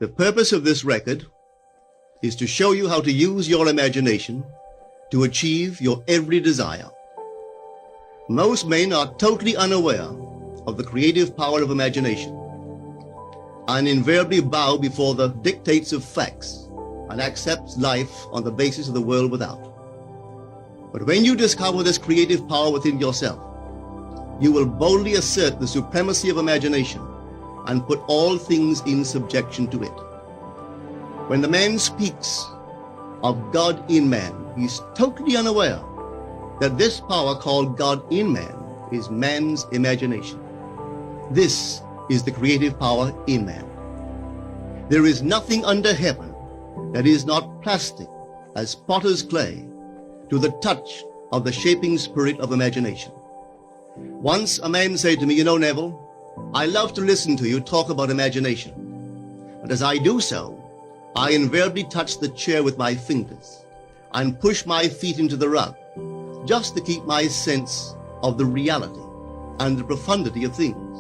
The purpose of this record is to show you how to use your imagination to achieve your every desire. Most men are totally unaware of the creative power of imagination and invariably bow before the dictates of facts and accept life on the basis of the world without. But when you discover this creative power within yourself, you will boldly assert the supremacy of imagination and put all things in subjection to it. When the man speaks of God in man, he is totally unaware that this power called God in man is man's imagination. This is the creative power in man. There is nothing under heaven that is not plastic as potter's clay to the touch of the shaping spirit of imagination. Once a man said to me, "You know, Neville, I love to listen to you talk about imagination. But as I do so, I invariably touch the chair with my fingers and push my feet into the rug just to keep my sense of the reality and the profundity of things."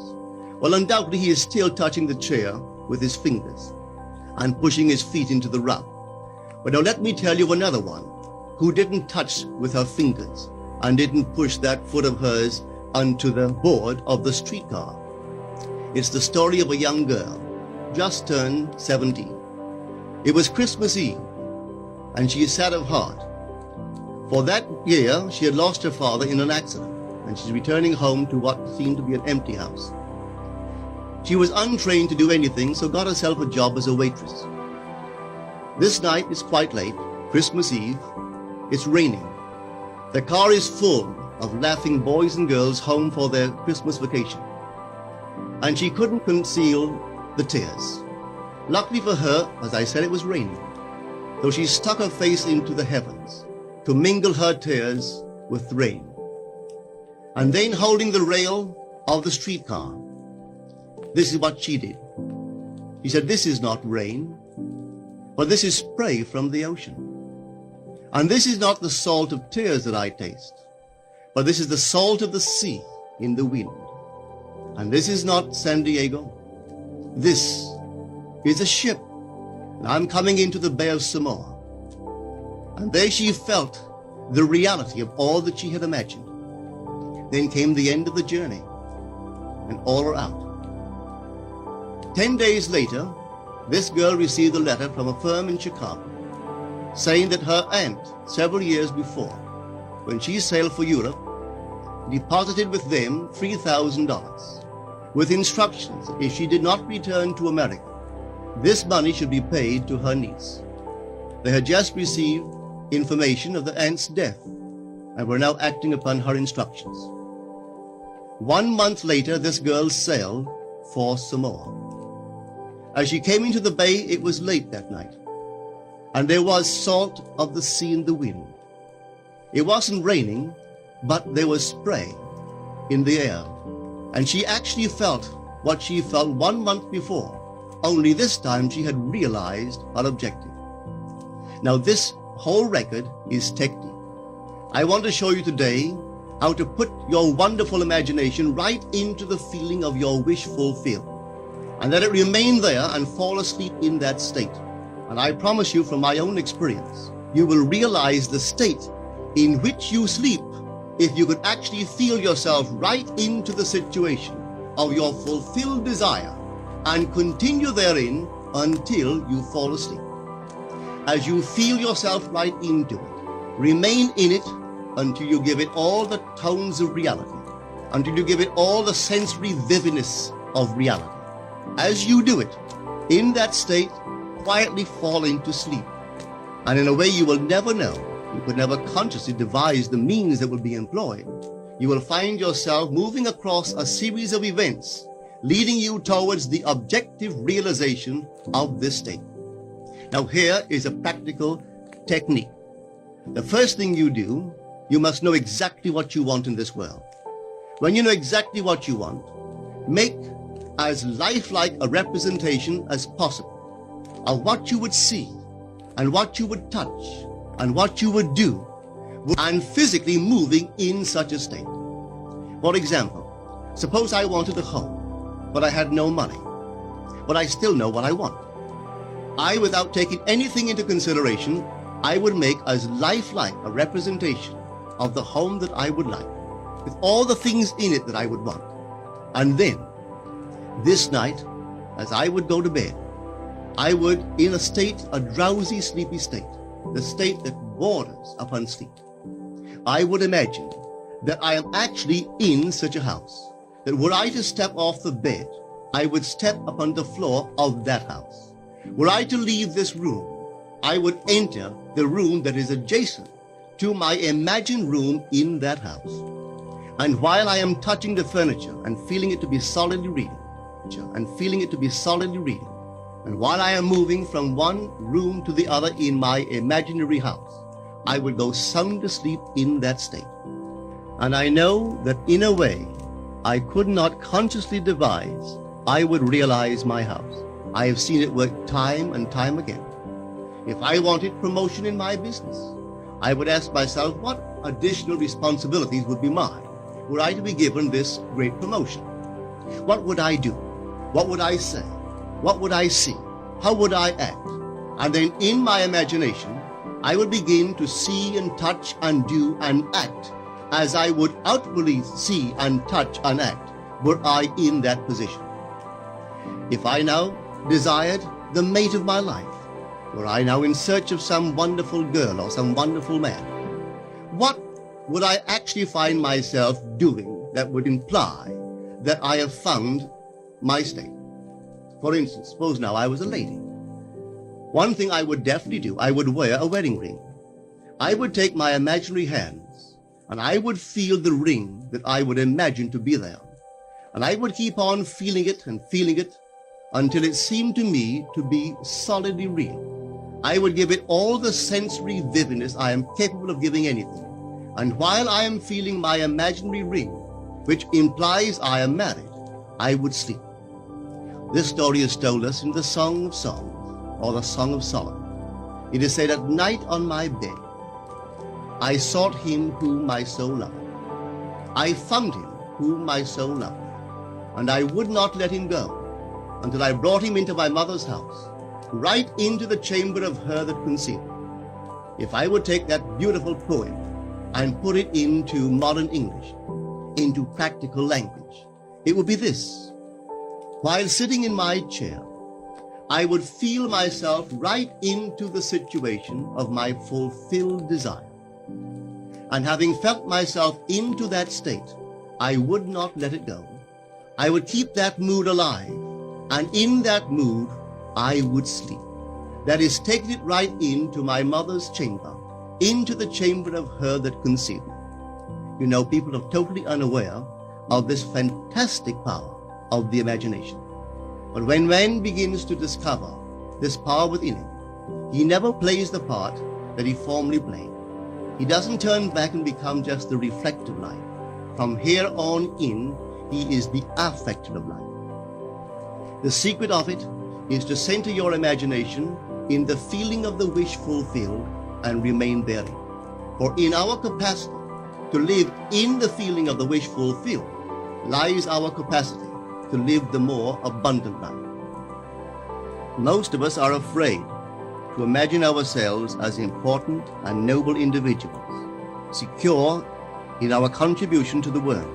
Well, undoubtedly he is still touching the chair with his fingers and pushing his feet into the rug. But now let me tell you another one who didn't touch with her fingers and didn't push that foot of hers onto the board of the streetcar. It's the story of a young girl, just turned 17. It was Christmas Eve, and she is sad of heart. For that year, she had lost her father in an accident, and she's returning home to what seemed to be an empty house. She was untrained to do anything, so got herself a job as a waitress. This night is quite late, Christmas Eve. It's raining. The car is full of laughing boys and girls home for their Christmas vacation. And she couldn't conceal the tears. Luckily for her, as I said, it was raining, though she stuck her face into the heavens to mingle her tears with the rain. And then, holding the rail of the streetcar, this is what she did. She said, "This is not rain, but this is spray from the ocean. And this is not the salt of tears that I taste, but this is the salt of the sea in the wind. And this is not San Diego. This is a ship, and I'm coming into the Bay of Samoa." And there she felt the reality of all that she had imagined. Then came the end of the journey, and all are out. 10 days later, this girl received a letter from a firm in Chicago saying that her aunt, several years before, when she sailed for Europe, deposited with them $3,000 with instructions that if she did not return to America, this money should be paid to her niece. They had just received information of the aunt's death and were now acting upon her instructions. 1 month later, this girl sailed for Samoa. As she came into the bay, it was late that night, and there was salt of the sea in the wind. It wasn't raining, but there was spray in the air, and she actually felt what she felt 1 month before, only this time she had realized her objective. Now this whole record is technique. I want to show you today how to put your wonderful imagination right into the feeling of your wish fulfilled, and let it remain there and fall asleep in that state. And I promise you from my own experience, you will realize the state in which you sleep if you could actually feel yourself right into the situation of your fulfilled desire and continue therein until you fall asleep. As you feel yourself right into it, remain in it until you give it all the tones of reality, until you give it all the sensory vividness of reality. As you do it, in that state, quietly fall into sleep. And in a way you will never know, you could never consciously devise the means that will be employed, you will find yourself moving across a series of events leading you towards the objective realization of this state. Now here is a practical technique. The first thing you do, you must know exactly what you want in this world. When you know exactly what you want, make as lifelike a representation as possible of what you would see and what you would touch and what you would do and physically moving in such a state. For example, suppose I wanted a home, but I had no money, but I still know what I want. without taking anything into consideration, I would make as lifelike a representation of the home that I would like, with all the things in it that I would want. And then, this night, as I would go to bed, I would, in a drowsy, sleepy state, the state that borders upon sleep, I would imagine that I am actually in such a house, that were I to step off the bed, I would step upon the floor of that house. Were I to leave this room, I would enter the room that is adjacent to my imagined room in that house. And while I am touching the furniture and feeling it to be solidly reading, and while I am moving from one room to the other in my imaginary house, I would go sound asleep in that state. And I know that in a way I could not consciously devise, I would realize my house. I have seen it work time and time again. If I wanted promotion in my business, I would ask myself what additional responsibilities would be mine were I to be given this great promotion. What would I do? What would I say? What would I see? How would I act? And then in my imagination, I would begin to see and touch and do and act as I would outwardly see and touch and act were I in that position. If I now desired the mate of my life, were I now in search of some wonderful girl or some wonderful man, what would I actually find myself doing that would imply that I have found my state? For instance, suppose now I was a lady. One thing I would definitely do, I would wear a wedding ring. I would take my imaginary hands and I would feel the ring that I would imagine to be there. And I would keep on feeling it until it seemed to me to be solidly real. I would give it all the sensory vividness I am capable of giving anything. And while I am feeling my imaginary ring, which implies I am married, I would sleep. This story is told us in the Song of Songs, or the Song of Solomon. It is said, at night on my bed, I sought him whom my soul loved. I found him whom my soul loved, and I would not let him go until I brought him into my mother's house, right into the chamber of her that conceived me. If I would take that beautiful poem and put it into modern English, into practical language, it would be this. While sitting in my chair, I would feel myself right into the situation of my fulfilled desire. And having felt myself into that state, I would not let it go. I would keep that mood alive, and in that mood, I would sleep. That is, taking it right into my mother's chamber, into the chamber of her that conceived me. You know, people are totally unaware of this fantastic power of the imagination. But when man begins to discover this power within him, he never plays the part that he formerly played. He doesn't turn back and become just the reflective light. From here on in, he is the affective light. The secret of it is to center your imagination in the feeling of the wish fulfilled and remain therein. For in our capacity to live in the feeling of the wish fulfilled lies our capacity to live the more abundant life. Most of us are afraid to imagine ourselves as important and noble individuals, secure in our contribution to the world,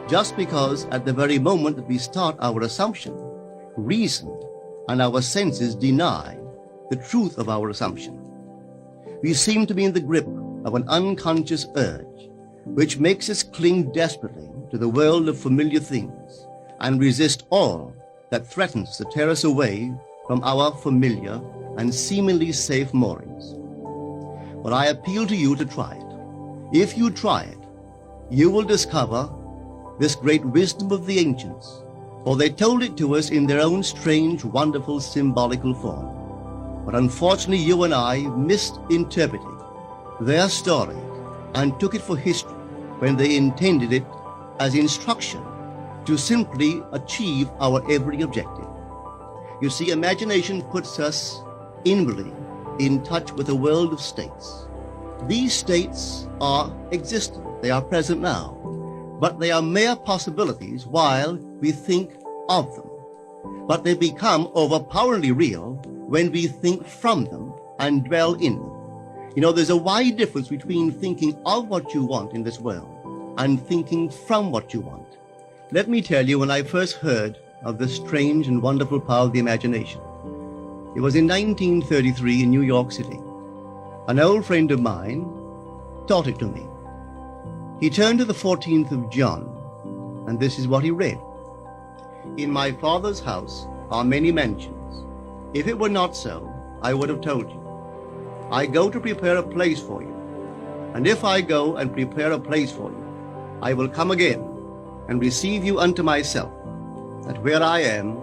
just because at the very moment that we start our assumption, reason and our senses deny the truth of our assumption. We seem to be in the grip of an unconscious urge, which makes us cling desperately to the world of familiar things and resist all that threatens to tear us away from our familiar and seemingly safe moorings. But I appeal to you to try it. If you try it, you will discover this great wisdom of the ancients, for they told it to us in their own strange, wonderful, symbolical form. But unfortunately, you and I misinterpreted their story and took it for history when they intended it as instruction to simply achieve our every objective. You see, imagination puts us inwardly in touch with a world of states. These states are existent, they are present now, but they are mere possibilities while we think of them. But they become overpoweringly real when we think from them and dwell in them. You know, there's a wide difference between thinking of what you want in this world and thinking from what you want. Let me tell you, when I first heard of the strange and wonderful power of the imagination, it was in 1933 in New York City. An old friend of mine taught it to me. He turned to the 14th of John, and this is what he read. In my Father's house are many mansions. If it were not so, I would have told you. I go to prepare a place for you. And if I go and prepare a place for you, I will come again and receive you unto myself, that where I am,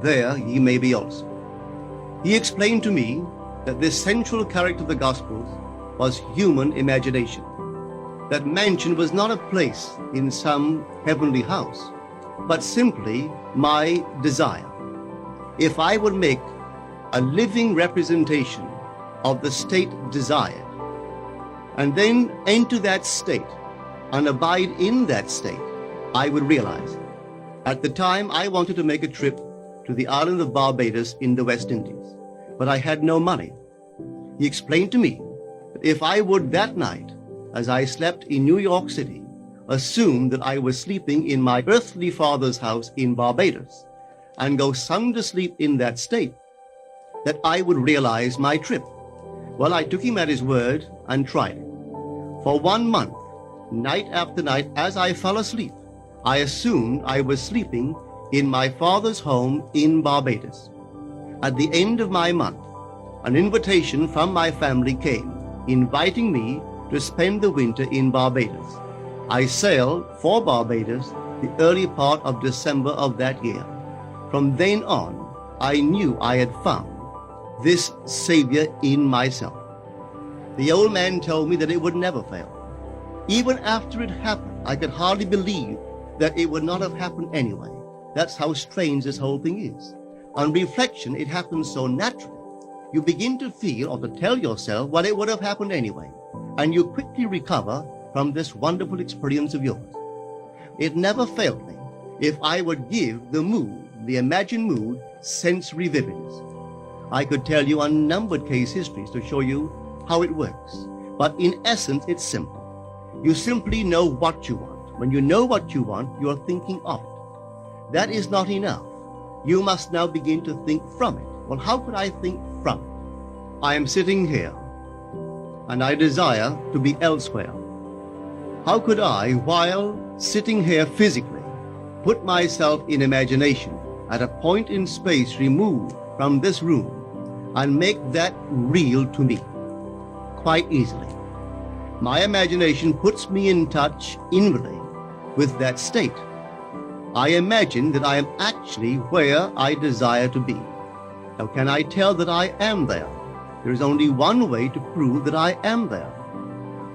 there ye may be also. He explained to me that this central character of the Gospels was human imagination. That mansion was not a place in some heavenly house, but simply my desire. If I would make a living representation of the state desired, and then enter that state and abide in that state, I would realize. At the time, I wanted to make a trip to the island of Barbados in the West Indies, but I had no money. He explained to me that if I would that night, as I slept in New York City, assume that I was sleeping in my earthly father's house in Barbados, and go sound asleep in that state, that I would realize my trip. Well, I took him at his word and tried it. For 1 month, night after night, as I fell asleep, I assumed I was sleeping in my father's home in Barbados. At the end of my month, an invitation from my family came, inviting me to spend the winter in Barbados. I sailed for Barbados the early part of December of that year. From then on, I knew I had found this Savior in myself. The old man told me that it would never fail. Even after it happened, I could hardly believe that it would not have happened anyway. That's how strange this whole thing is. On reflection, it happens so naturally. You begin to feel or to tell yourself, well, it would have happened anyway. And you quickly recover from this wonderful experience of yours. It never failed me if I would give the mood, the imagined mood, sensory vividness. I could tell you unnumbered case histories to show you how it works. But in essence, it's simple. You simply know what you want. When you know what you want, you are thinking of it. That is not enough. You must now begin to think from it. Well, how could I think from it? I am sitting here, and I desire to be elsewhere. How could I, while sitting here physically, put myself in imagination at a point in space removed from this room and make that real to me? Quite easily. My imagination puts me in touch inwardly with that state. I imagine that I am actually where I desire to be. Now, can I tell that I am there? There is only one way to prove that I am there.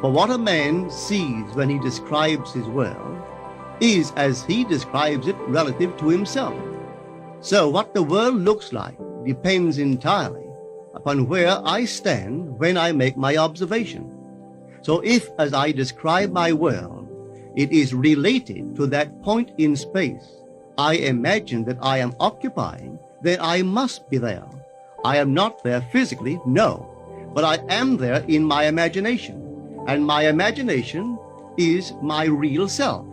For what a man sees when he describes his world is as he describes it relative to himself. So what the world looks like depends entirely upon where I stand when I make my observation. So if, as I describe my world, it is related to that point in space I imagine that I am occupying, then I must be there. I am not there physically, no, but I am there in my imagination. And my imagination is my real self.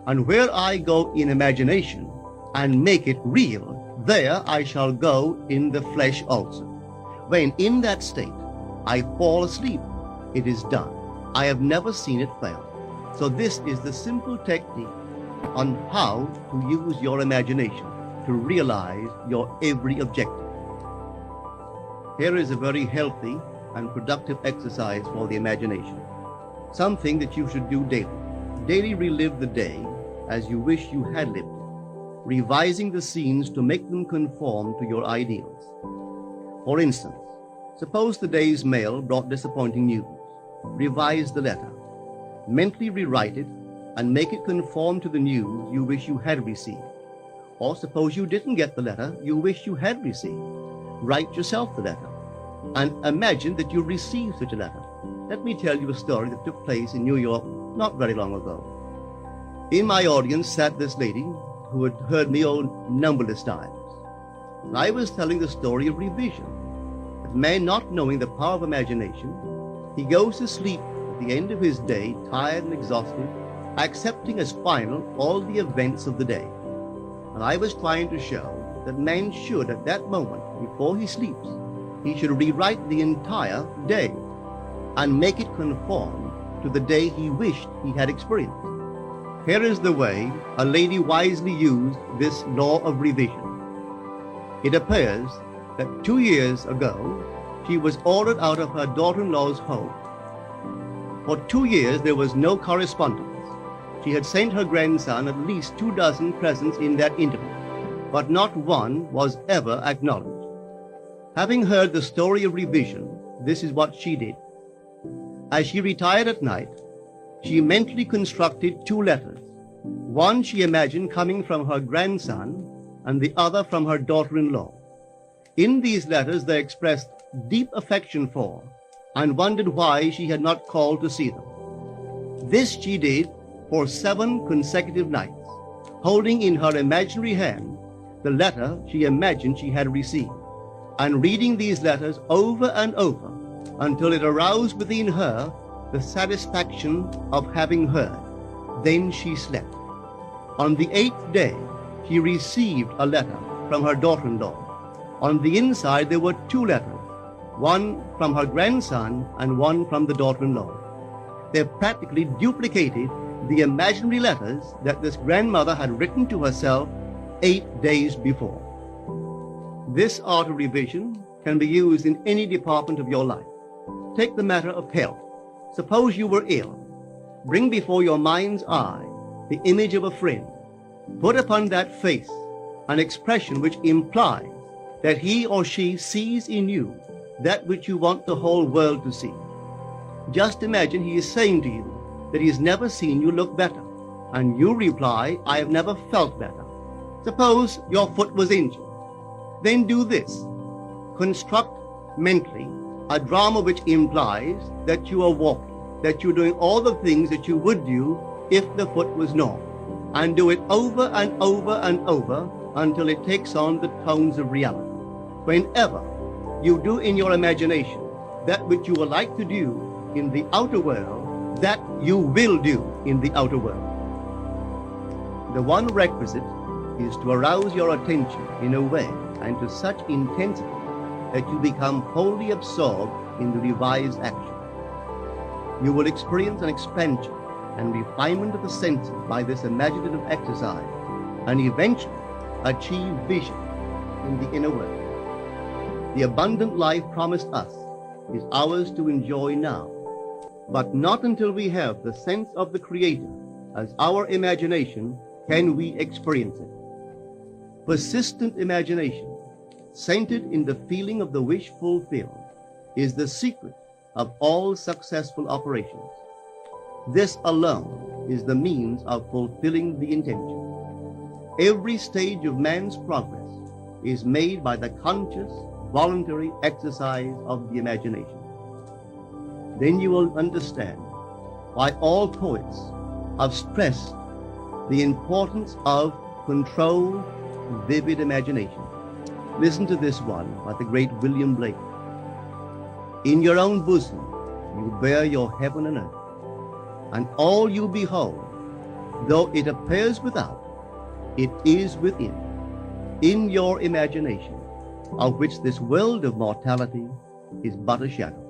And where I go in imagination and make it real, there I shall go in the flesh also. When in that state I fall asleep, it is done. I have never seen it fail. So this is the simple technique on how to use your imagination to realize your every objective. Here is a very healthy and productive exercise for the imagination. Something that you should do daily. Daily relive the day as you wish you had lived it, revising the scenes to make them conform to your ideals. For instance, suppose the day's mail brought disappointing news. Revise the letter. Mentally rewrite it and make it conform to the news you wish you had received. Or suppose you didn't get the letter you wish you had received. Write yourself the letter and imagine that you received such a letter. Let me tell you a story that took place in New York not very long ago. In my audience sat this lady who had heard me numberless times. I was telling the story of revision, that man, not knowing the power of imagination, he goes to sleep at the end of his day, tired and exhausted, accepting as final all the events of the day. And I was trying to show that man should, at that moment, before he sleeps, he should rewrite the entire day and make it conform to the day he wished he had experienced. Here is the way a lady wisely used this law of revision. It appears that 2 years ago, she was ordered out of her daughter-in-law's home. For 2 years, there was no correspondence. She had sent her grandson at least 24 presents in that interval, but not one was ever acknowledged. Having heard the story of revision, this is what she did. As she retired at night, she mentally constructed 2 letters. One she imagined coming from her grandson, and the other from her daughter-in-law. In these letters they expressed deep affection for, and wondered why she had not called to see them. This she did for 7 consecutive nights, holding in her imaginary hand the letter she imagined she had received, and reading these letters over and over until it aroused within her the satisfaction of having heard. Then she slept. On the 8th day, she received a letter from her daughter-in-law. On the inside there were 2 letters, one from her grandson and one from the daughter-in-law. They practically duplicated the imaginary letters that this grandmother had written to herself 8 days before. This art of revision can be used in any department of your life. Take the matter of health. Suppose you were ill. Bring before your mind's eye the image of a friend. Put upon that face an expression which implies that he or she sees in you that which you want the whole world to see. Just imagine he is saying to you that he has never seen you look better, and you reply, I have never felt better. Suppose your foot was injured. Then do this. Construct mentally a drama which implies that you are walking, that you're doing all the things that you would do if the foot was normal, and do it over and over and over until it takes on the tones of reality. Whenever you do in your imagination that which you would like to do in the outer world, that you will do in the outer world. The one requisite is to arouse your attention in a way and to such intensity that you become wholly absorbed in the revised action. You will experience an expansion and refinement of the senses by this imaginative exercise, and eventually achieve vision in the inner world. The abundant life promised us is ours to enjoy now, but not until we have the sense of the Creator as our imagination can we experience it. Persistent imagination, centered in the feeling of the wish fulfilled, is the secret of all successful operations. This alone is the means of fulfilling the intention. Every stage of man's progress is made by the conscious, voluntary exercise of the imagination. Then you will understand why all poets have stressed the importance of controlled, vivid imagination. Listen to this one by the great William Blake. In your own bosom you bear your heaven and earth, and all you behold, though it appears without, it is within, in your imagination, of which this world of mortality is but a shadow.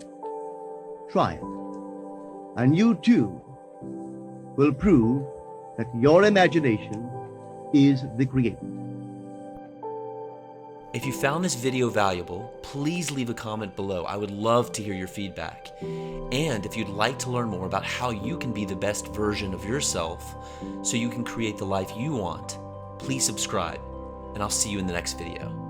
Try it, and you too will prove that your imagination is the creator. If you found this video valuable, please leave a comment below. I would love to hear your feedback. And if you'd like to learn more about how you can be the best version of yourself so you can create the life you want, please subscribe, and I'll see you in the next video.